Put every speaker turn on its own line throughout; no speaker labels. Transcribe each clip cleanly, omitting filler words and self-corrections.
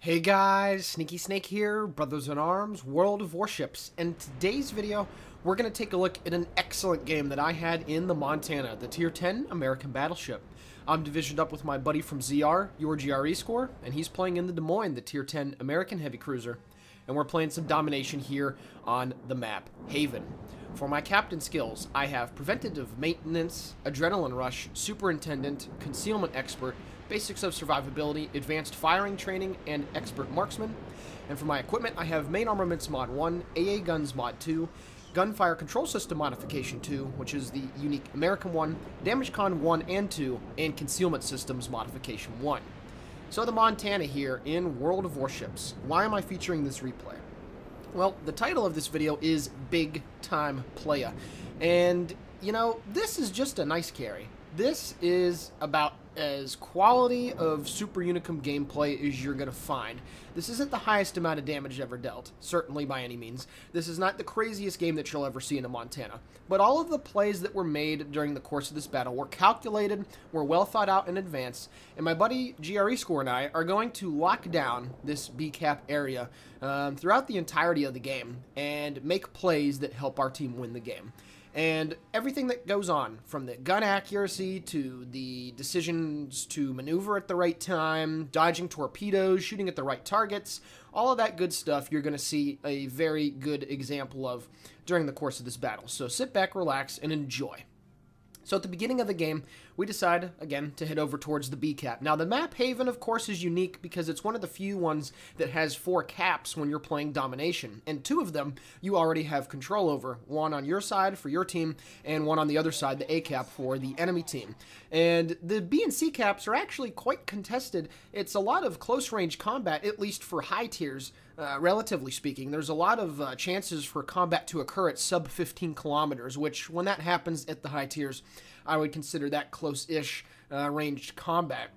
Hey guys, Sneaky Snake here, brothers in arms, World of Warships, and today's video we're going to take a look at an excellent game that I had in the Montana, the Tier 10 American battleship. I'm divisioned up with my buddy from ZR, your GRE Score, and he's playing in the Des Moines, the Tier 10 American heavy cruiser, and we're playing some domination here on the map, Haven. For my captain skills, I have Preventative Maintenance, Adrenaline Rush, Superintendent, Concealment Expert, Basics of Survivability, Advanced Firing Training, and Expert Marksman. And for my equipment, I have Main Armaments Mod 1, AA Guns Mod 2, Gunfire Control System Modification 2, which is the unique American one, Damage Con 1 and 2, and Concealment Systems Modification 1. So the Montana here in World of Warships. Why am I featuring this replay? Well, the title of this video is Big Time Playa. And, you know, this is just a nice carry. This is about as quality of Super Unicum gameplay as you're going to find. This isn't the highest amount of damage ever dealt, certainly by any means. This is not the craziest game that you'll ever see in a Montana. But all of the plays that were made during the course of this battle were calculated, were well thought out in advance, and my buddy GRE Score and I are going to lock down this B-cap area throughout the entirety of the game and make plays that help our team win the game. And everything that goes on, from the gun accuracy to the decisions to maneuver at the right time, dodging torpedoes, shooting at the right targets, all of that good stuff you're going to see a very good example of during the course of this battle. So sit back, relax, and enjoy. So at the beginning of the game, we decide, again, to head over towards the B-cap. Now, the map Haven, of course, is unique because it's one of the few ones that has 4 caps when you're playing domination. And 2 of them you already have control over. One on your side for your team, and one on the other side, the A-cap, for the enemy team. And the B and C caps are actually quite contested. It's a lot of close-range combat, at least for high tiers. Relatively speaking, there's a lot of chances for combat to occur at sub 15 kilometers, which when that happens at the high tiers, I would consider that close-ish ranged combat.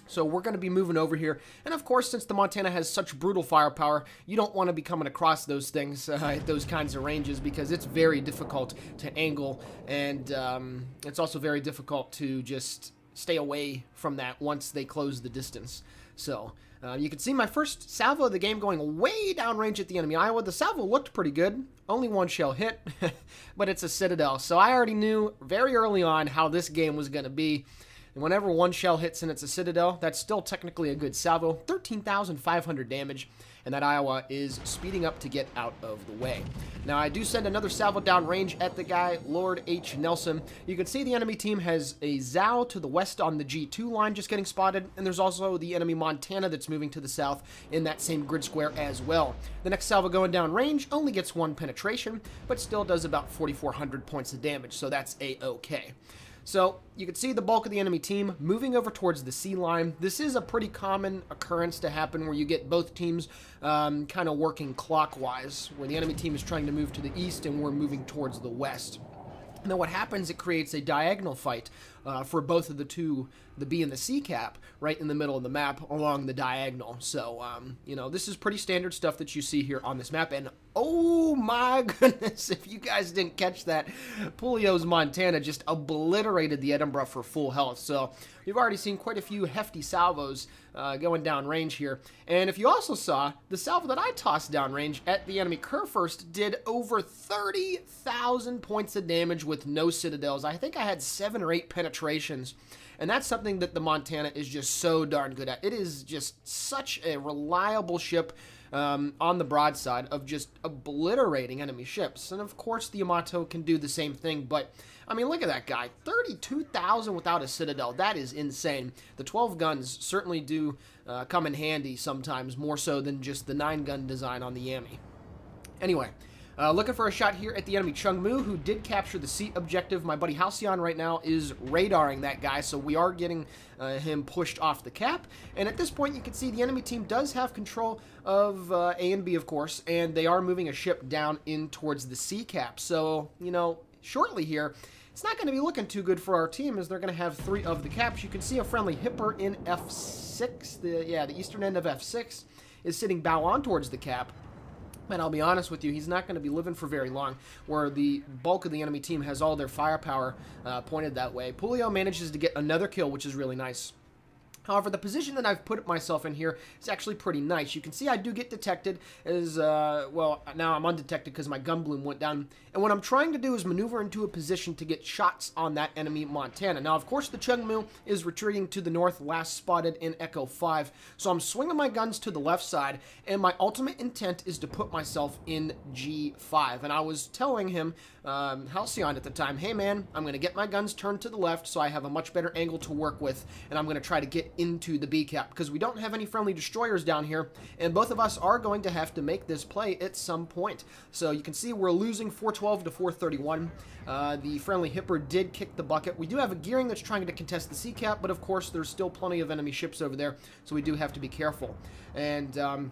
So we're going to be moving over here, and of course, since the Montana has such brutal firepower, you don't want to be coming across those things at those kinds of ranges because it's very difficult to angle, and it's also very difficult to just stay away from that once they close the distance. So you can see my first salvo of the game going way downrange at the enemy Iowa. The salvo looked pretty good. Only 1 shell hit, but it's a Citadel. So I already knew very early on how this game was going to be. And whenever 1 shell hits and it's a Citadel, that's still technically a good salvo. 13,500 damage. And that Iowa is speeding up to get out of the way. Now, I do send another salvo down range at the guy, Lord H. Nelson. You can see the enemy team has a Zao to the west on the G2 line just getting spotted, and there's also the enemy Montana that's moving to the south in that same grid square as well. The next salvo going down range only gets 1 penetration, but still does about 4,400 points of damage, so that's A-okay. So you can see the bulk of the enemy team moving over towards the sea line. This is a pretty common occurrence to happen where you get both teams kind of working clockwise, where the enemy team is trying to move to the east and we're moving towards the west. And then what happens, it creates a diagonal fight for both of the B and the C cap, right in the middle of the map along the diagonal. So, you know, this is pretty standard stuff that you see here on this map. And oh my goodness, if you guys didn't catch that, Pulio's Montana just obliterated the Edinburgh for full health. So we've already seen quite a few hefty salvos going down range here. And if you also saw, the salvo that I tossed down range at the enemy Kurfürst did over 30,000 points of damage with no citadels. I think I had 7 or 8 penetrations. And that's something that the Montana is just so darn good at. It is just such a reliable ship on the broadside of just obliterating enemy ships. And of course the Yamato can do the same thing, but I mean, look at that guy. 32,000 without a Citadel. That is insane. The 12 guns certainly do come in handy sometimes, more so than just the 9-gun design on the Yami. Anyway, looking for a shot here at the enemy Chungmu, who did capture the sea objective. My buddy Halcyon right now is radaring that guy, so we are getting him pushed off the cap. And at this point, you can see the enemy team does have control of A and B, of course, and they are moving a ship down in towards the sea cap. So, you know, shortly here, it's not going to be looking too good for our team as they're going to have 3 of the caps. You can see a friendly Hipper in F6. The eastern end of F6 is sitting bow on towards the cap. And I'll be honest with you, he's not going to be living for very long, where the bulk of the enemy team has all their firepower pointed that way. Pulio manages to get another kill, which is really nice. However, the position that I've put myself in here is actually pretty nice. You can see I do get detected as, well, now I'm undetected because my gun bloom went down. And what I'm trying to do is maneuver into a position to get shots on that enemy Montana. Now, of course, the Chungmu is retreating to the north, last spotted in Echo 5. So I'm swinging my guns to the left side, and my ultimate intent is to put myself in G5. And I was telling him, Halcyon at the time, hey man, I'm going to get my guns turned to the left so I have a much better angle to work with, and I'm going to try to get into the B cap because we don't have any friendly destroyers down here, and both of us are going to have to make this play at some point. So you can see we're losing 412 to 431. The friendly Hipper did kick the bucket. We do have a gearing that's trying to contest the C cap, but of course there's still plenty of enemy ships over there, so we do have to be careful. And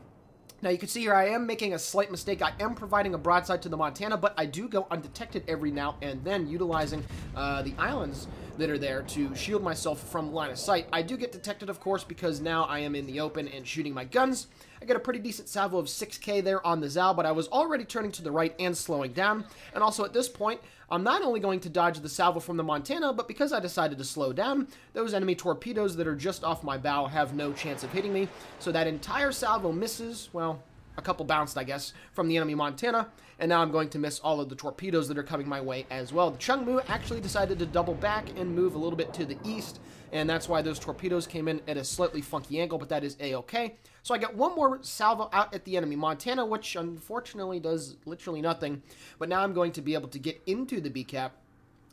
now you can see here I am making a slight mistake. I am providing a broadside to the Montana, but I do go undetected every now and then, utilizing the islands that are there to shield myself from line of sight. I do get detected, of course, because now I am in the open and shooting my guns. I get a pretty decent salvo of 6K there on the Zal, but I was already turning to the right and slowing down. And also at this point, I'm not only going to dodge the salvo from the Montana, but because I decided to slow down, those enemy torpedoes that are just off my bow have no chance of hitting me. So that entire salvo misses, well, a couple bounced, I guess, from the enemy Montana, and now I'm going to miss all of the torpedoes that are coming my way as well. The Chungmu actually decided to double back and move a little bit to the east, and that's why those torpedoes came in at a slightly funky angle, but that is a-okay. So I got one more salvo out at the enemy Montana, which unfortunately does literally nothing, but now I'm going to be able to get into the B-cap.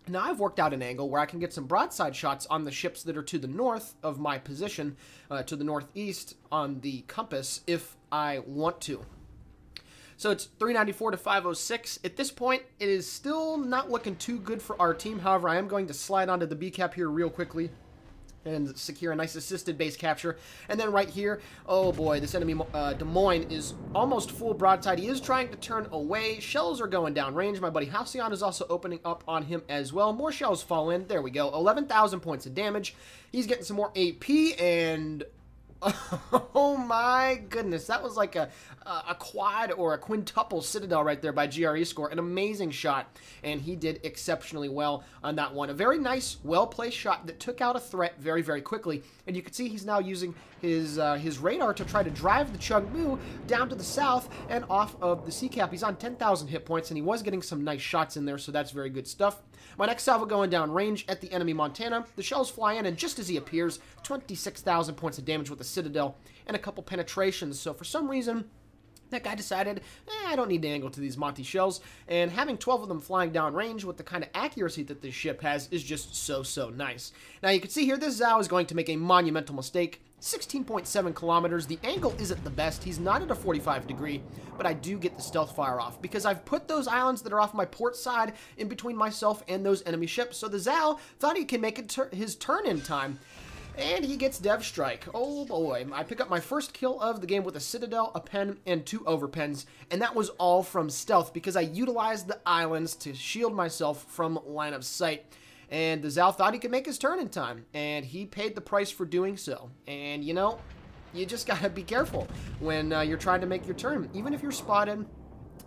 Now I've worked out an angle where I can get some broadside shots on the ships that are to the north of my position, to the northeast on the compass, if I want to. So it's 394 to 506. At this point, it is still not looking too good for our team. However, I am going to slide onto the B-cap here real quickly and secure a nice assisted base capture. And then right here, oh boy, this enemy Des Moines is almost full broadside. He is trying to turn away. Shells are going down range. My buddy Halcyon is also opening up on him as well. More shells fall in. There we go. 11,000 points of damage. He's getting some more AP, and oh my goodness, that was like a quad or a quintuple Citadel right there by GRE Score. An amazing shot, and he did exceptionally well on that one. A very nice, well-placed shot that took out a threat very, very quickly. And you can see he's now using his radar to try to drive the Chungmu down to the south and off of the C cap. He's on 10,000 hit points, and he was getting some nice shots in there, so that's very good stuff. My next salvo going down range at the enemy Montana. The shells fly in, and just as he appears, 26,000 points of damage with the Citadel and a couple penetrations. So for some reason, that guy decided, I don't need to angle to these Monty shells, and having 12 of them flying down range with the kind of accuracy that this ship has is just so nice. Now you can see here, this Zhao is going to make a monumental mistake. 16.7 kilometers. The angle isn't the best. He's not at a 45 degree, but I do get the stealth fire off because I've put those islands that are off my port side in between myself and those enemy ships. So the Zhao thought he can make his turn in time, and he gets Dev Strike. Oh boy. I pick up my first kill of the game with a Citadel, a pen, and 2 overpens, and that was all from stealth because I utilized the islands to shield myself from line of sight. And the Zal thought he could make his turn in time, and he paid the price for doing so. And, you know, you just gotta be careful when you're trying to make your turn. Even if you're spotted,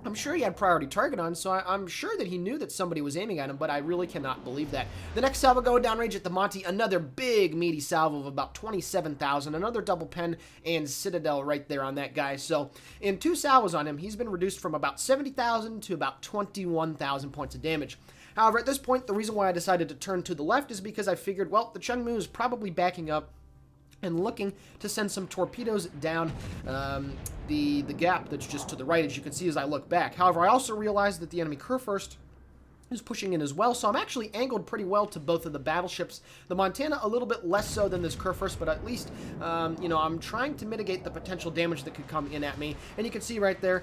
I'm sure he had priority target on, so I'm sure that he knew that somebody was aiming at him, but I really cannot believe that. The next salvo going downrange at the Monty, another big meaty salvo of about 27,000, another double pen and Citadel right there on that guy. So in 2 salvos on him, he's been reduced from about 70,000 to about 21,000 points of damage. However, at this point, the reason why I decided to turn to the left is because I figured, well, the Chungmu is probably backing up and looking to send some torpedoes down the gap that's just to the right, as you can see as I look back. However, I also realized that the enemy Kurfürst is pushing in as well, so I'm actually angled pretty well to both of the battleships. The Montana a little bit less so than this Kurfürst, but at least, you know, I'm trying to mitigate the potential damage that could come in at me. And you can see right there,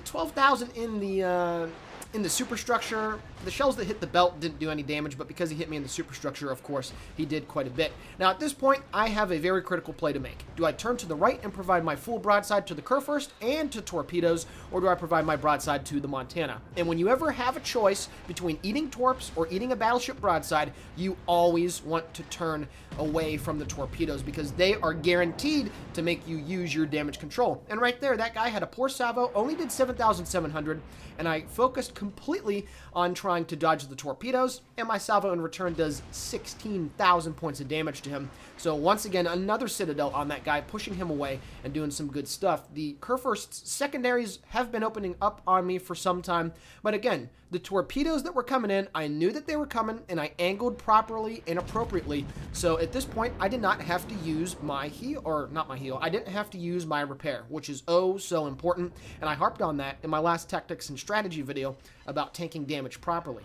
12,000 in the superstructure. The shells that hit the belt didn't do any damage, but because he hit me in the superstructure, of course, he did quite a bit. Now, at this point, I have a very critical play to make. Do I turn to the right and provide my full broadside to the Kurfürst and to torpedoes, or do I provide my broadside to the Montana? And when you ever have a choice between eating torps or eating a battleship broadside, you always want to turn away from the torpedoes because they are guaranteed to make you use your damage control. And right there, that guy had a poor salvo, only did 7,700, and I focused completely on trying trying to dodge the torpedoes, and my salvo in return does 16,000 points of damage to him. So once again, another citadel on that guy, pushing him away and doing some good stuff. The Kurfürst's secondaries have been opening up on me for some time, but again, the torpedoes that were coming in, I knew that they were coming, and I angled properly and appropriately. So at this point, I did not have to use my heal, or not my heal, I didn't have to use my repair, which is oh so important, and I harped on that in my last tactics and strategy video about tanking damage properly.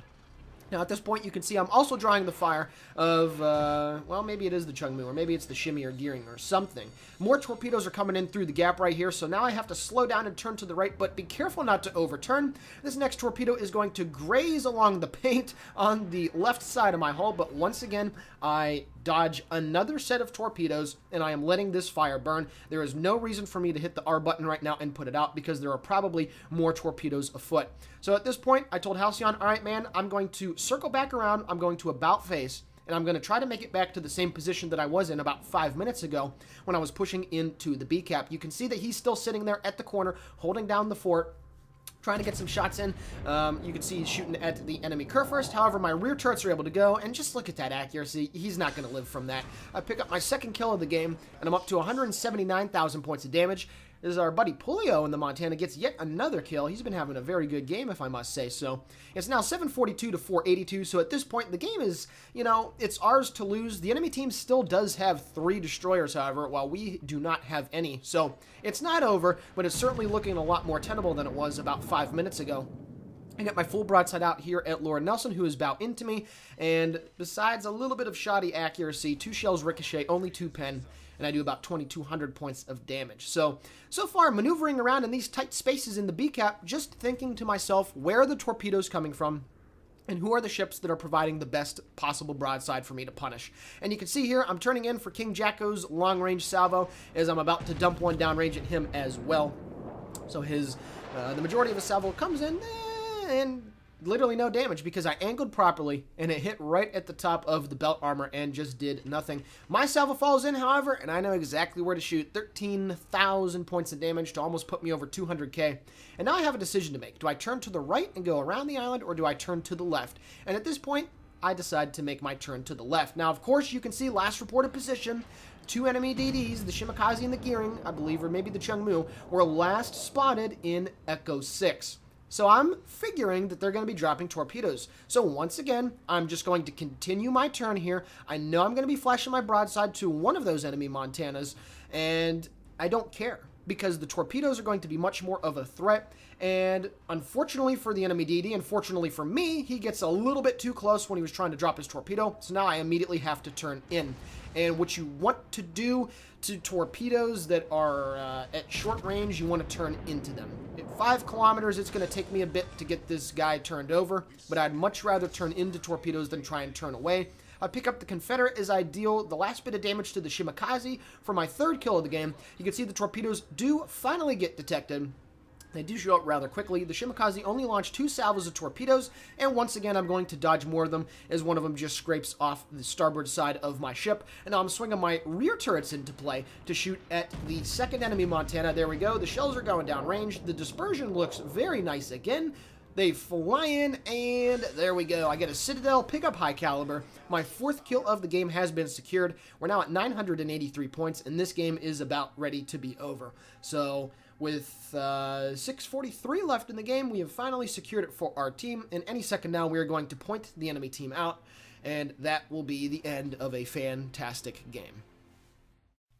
Now, at this point, you can see I'm also drawing the fire of, well, maybe it is the Chungmu, or maybe it's the Shimmy or Gearing or something. More torpedoes are coming in through the gap right here, so now I have to slow down and turn to the right, but be careful not to overturn. This next torpedo is going to graze along the paint on the left side of my hull, but once again, I dodge another set of torpedoes, and I am letting this fire burn. There is no reason for me to hit the R button right now and put it out, because there are probably more torpedoes afoot. So at this point, I told Halcyon, all right, man, I'm going to circle back around, I'm going to about face, and I'm going to try to make it back to the same position that I was in about 5 minutes ago when I was pushing into the B cap. You can see that he's still sitting there at the corner, holding down the fort, trying to get some shots in. You can see he's shooting at the enemy Kurfürst. However, my rear turrets are able to go, and just look at that accuracy. He's not going to live from that. I pick up my second kill of the game, and I'm up to 179,000 points of damage. This is our buddy Pulio in the Montana, gets yet another kill. He's been having a very good game, if I must say so. It's now 742 to 482, so at this point, the game is, you know, it's ours to lose. The enemy team still does have 3 destroyers, however, while we do not have any. So it's not over, but it's certainly looking a lot more tenable than it was about 5 minutes ago. I got my full broadside out here at Laura Nelson, who is about into me, and besides a little bit of shoddy accuracy, 2 shells ricochet, only 2 pen, and I do about 2,200 points of damage. So far, maneuvering around in these tight spaces in the B cap, just thinking to myself, where are the torpedoes coming from? And who are the ships that are providing the best possible broadside for me to punish? And you can see here, I'm turning in for King Jacko's long-range salvo, as I'm about to dump one downrange at him as well. So his, the majority of his salvo comes in, and literally no damage, because I angled properly and it hit right at the top of the belt armor and just did nothing. My salvo falls in, however, and I know exactly where to shoot. 13,000 points of damage to almost put me over 200k. And now I have a decision to make. Do I turn to the right and go around the island, or do I turn to the left? And at this point, I decide to make my turn to the left. Now, of course, you can see last reported position, 2 enemy DDs, the Shimakaze and the Gearing, I believe, or maybe the Chungmu, were last spotted in Echo 6. So I'm figuring that they're going to be dropping torpedoes. So once again, I'm just going to continue my turn here. I know I'm going to be flashing my broadside to one of those enemy Montanas, and I don't care, because the torpedoes are going to be much more of a threat. And unfortunately for the enemy DD, unfortunately for me, he gets a little bit too close when he was trying to drop his torpedo. So now I immediately have to turn in. And what you want to do to torpedoes that are at short range, you want to turn into them. At 5 kilometers, it's going to take me a bit to get this guy turned over, but I'd much rather turn into torpedoes than try and turn away. I pick up the Confederate as I deal the last bit of damage to the Shimakaze for my 3rd kill of the game. You can see the torpedoes do finally get detected. They do show up rather quickly. The Shimakaze only launched 2 salvos of torpedoes, and once again, I'm going to dodge more of them, as one of them just scrapes off the starboard side of my ship. And now I'm swinging my rear turrets into play to shoot at the 2nd enemy Montana. There we go. The shells are going down range. The dispersion looks very nice again. They fly in, and there we go. I get a Citadel, pick up high caliber. My 4th kill of the game has been secured. We're now at 983 points, and this game is about ready to be over. So with 6:43 left in the game, we have finally secured it for our team. And any second now, we are going to point the enemy team out, and that will be the end of a fantastic game.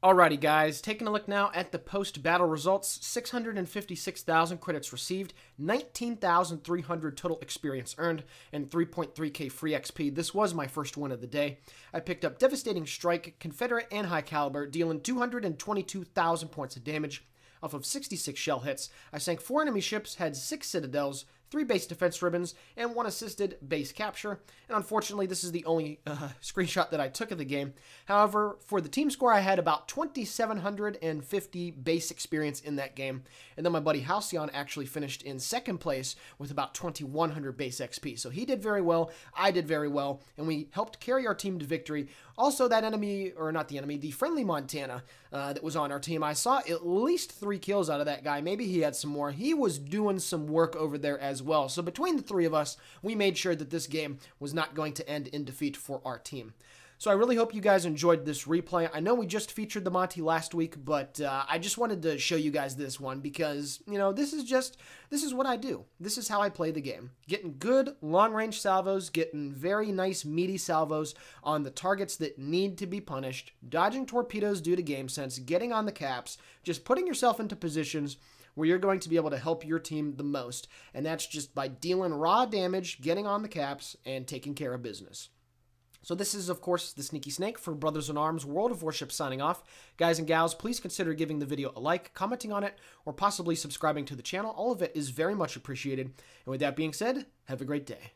Alrighty guys, taking a look now at the post-battle results. 656,000 credits received, 19,300 total experience earned, and 3.3k free XP. This was my first win of the day. I picked up Devastating Strike, Confederate, and High Caliber, dealing 222,000 points of damage off of 66 shell hits. I sank 4 enemy ships, had 6 citadels, 3 base defense ribbons, and 1 assisted base capture. And unfortunately, this is the only screenshot that I took of the game. However, for the team score, I had about 2,750 base experience in that game. And then my buddy Halcyon actually finished in 2nd place with about 2,100 base XP. So he did very well, I did very well, and we helped carry our team to victory Also, that enemy, or not the enemy, the friendly Montana that was on our team, I saw at least 3 kills out of that guy. Maybe he had some more. He was doing some work over there as well. So between the 3 of us, we made sure that this game was not going to end in defeat for our team. So I really hope you guys enjoyed this replay. I know we just featured the Monty last week, but I just wanted to show you guys this one because, you know, this is what I do. This is how I play the game. Getting good long-range salvos, getting very nice meaty salvos on the targets that need to be punished, dodging torpedoes due to game sense, getting on the caps, just putting yourself into positions where you're going to be able to help your team the most. And that's just by dealing raw damage, getting on the caps, and taking care of business. So this is, of course, the Sneaky Snake for Brothers in Arms World of Warships signing off. Guys and gals, please consider giving the video a like, commenting on it, or possibly subscribing to the channel. All of it is very much appreciated. And with that being said, have a great day.